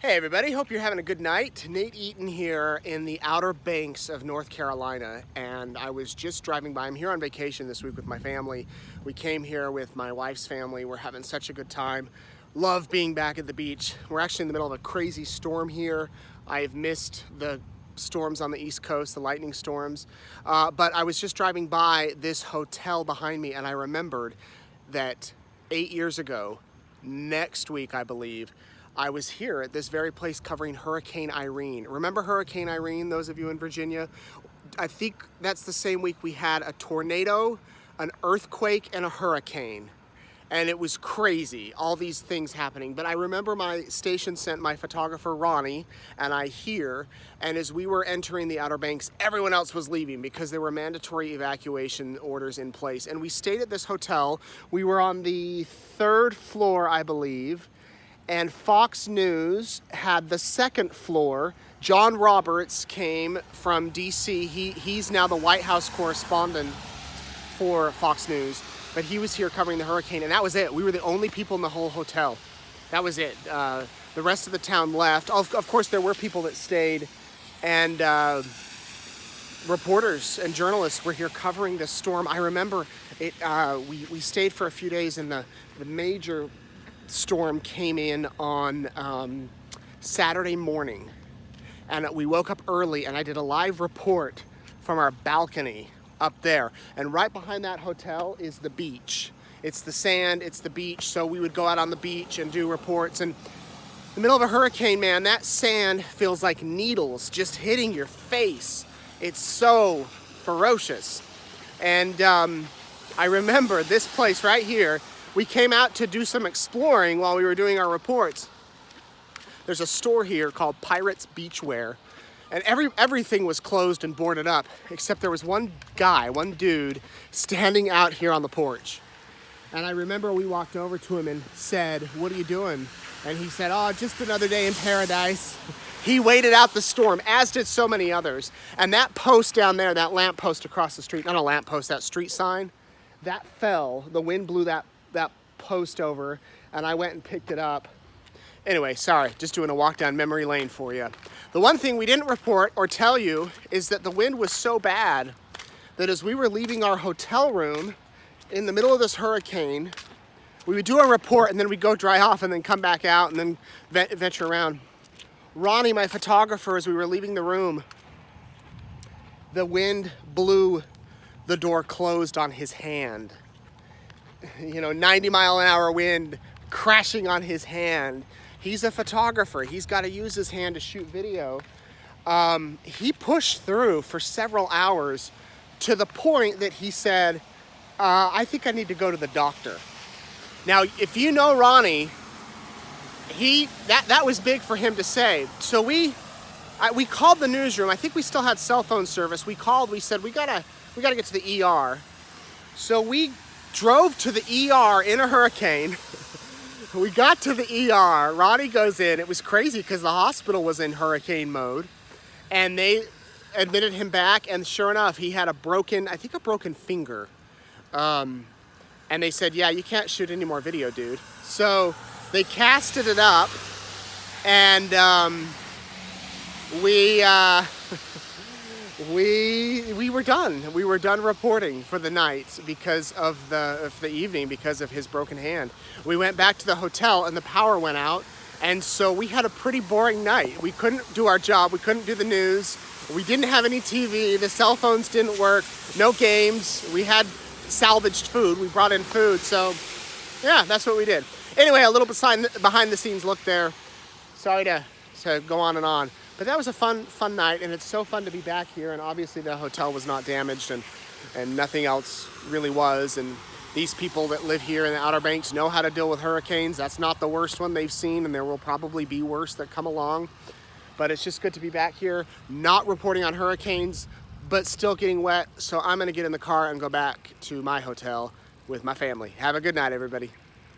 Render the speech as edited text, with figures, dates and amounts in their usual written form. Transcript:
Hey everybody, hope you're having a good night. Nate Eaton here in the Outer Banks of North Carolina, and I was just driving by. I'm here on vacation this week with my family. We came here with my wife's family. We're having such a good time. Love being back at the beach. We're actually in the middle of a crazy storm here. I have missed the storms on the East Coast, the lightning storms, but I was just driving by this hotel behind me and I remembered that 8 years ago, next week I believe, I was here at this very place covering Hurricane Irene. Remember Hurricane Irene, those of you in Virginia? I think that's the same week we had a tornado, an earthquake, and a hurricane. And it was crazy, all these things happening. But I remember my station sent my photographer, Ronnie, and I here, and as we were entering the Outer Banks, everyone else was leaving because there were mandatory evacuation orders in place. And we stayed at this hotel. We were on the 3rd floor, I believe, and Fox News had the 2nd floor. John Roberts came from DC. He's now the White House correspondent for Fox News, but he was here covering the hurricane, and that was it. We were the only people in the whole hotel. That was it. The rest of the town left. Of course, there were people that stayed, and reporters and journalists were here covering this storm. I remember it. We stayed for a few days, and the major storm came in on Saturday morning, and we woke up early, and I did a live report from our balcony up there, and right behind that hotel is the beach. It's the sand, it's the beach, so we would go out on the beach and do reports. And in the middle of a hurricane, man, that sand feels like needles just hitting your face. It's so ferocious. And I remember this place right here. We came out to do some exploring while we were doing our reports. There's a store here called Pirates Beachwear, and everything was closed and boarded up, except there was one dude, standing out here on the porch. And I remember we walked over to him and said, "What are you doing?" And he said, "Oh, just another day in paradise." He waited out the storm, as did so many others. And that post down there, that lamp post across the street, not a lamp post, that street sign, that fell. The wind blew that post over, and I went and picked it up. Anyway, sorry, just doing a walk down memory lane for you. The one thing we didn't report or tell you is that the wind was so bad that as we were leaving our hotel room in the middle of this hurricane, we would do a report and then we'd go dry off and then come back out and then venture around. Ronnie, my photographer, as we were leaving the room, the wind blew the door closed on his hand. 90-mile-an-hour wind crashing on his hand. He's a photographer. He's got to use his hand to shoot video. He pushed through for several hours to the point that he said, I think I need to go to the doctor. Now, if you know Ronnie, that was big for him to say. So we called the newsroom. I think we still had cell phone service. We called, we said, we gotta get to the ER. So we drove to the ER in a hurricane. We got to the ER. Ronnie goes in. It was crazy because the hospital was in hurricane mode, and they admitted him back, and sure enough, he had a broken finger. And they said, yeah, you can't shoot any more video, dude. So they casted it up, and we were done. We were done reporting for the night because of the evening, because of his broken hand. We went back to the hotel and the power went out, and so we had a pretty boring night. We couldn't do our job. We couldn't do the news. We didn't have any TV. The cell phones didn't work. No games. We had salvaged food. We brought in food. So yeah, that's what we did. Anyway, a little behind the scenes look there. Sorry to go on and on. But that was a fun night, and it's so fun to be back here, and obviously the hotel was not damaged, and nothing else really was, and these people that live here in the Outer Banks know how to deal with hurricanes. That's not the worst one they've seen, and there will probably be worse that come along. But it's just good to be back here, not reporting on hurricanes, but still getting wet, so I'm gonna get in the car and go back to my hotel with my family. Have a good night, everybody.